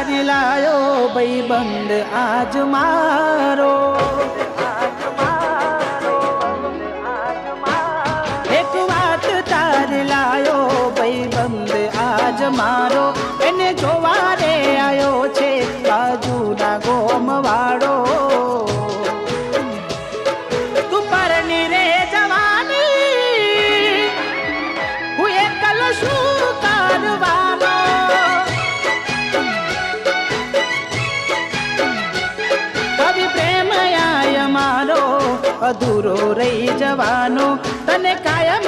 તારી લાયો ભાઈબંધ આજ મારો, એક વાત તારી લાયો ભાઈબંધ આજ મારો, એને જોવા રે આવ્યો છે બાજુના ગોમવાળો. તું પરની રે જવાની, હું એકલ શું કરવાનો, કવિ પ્રેમ આય મારો અધૂરો રહી જવાનો, તને કાયમ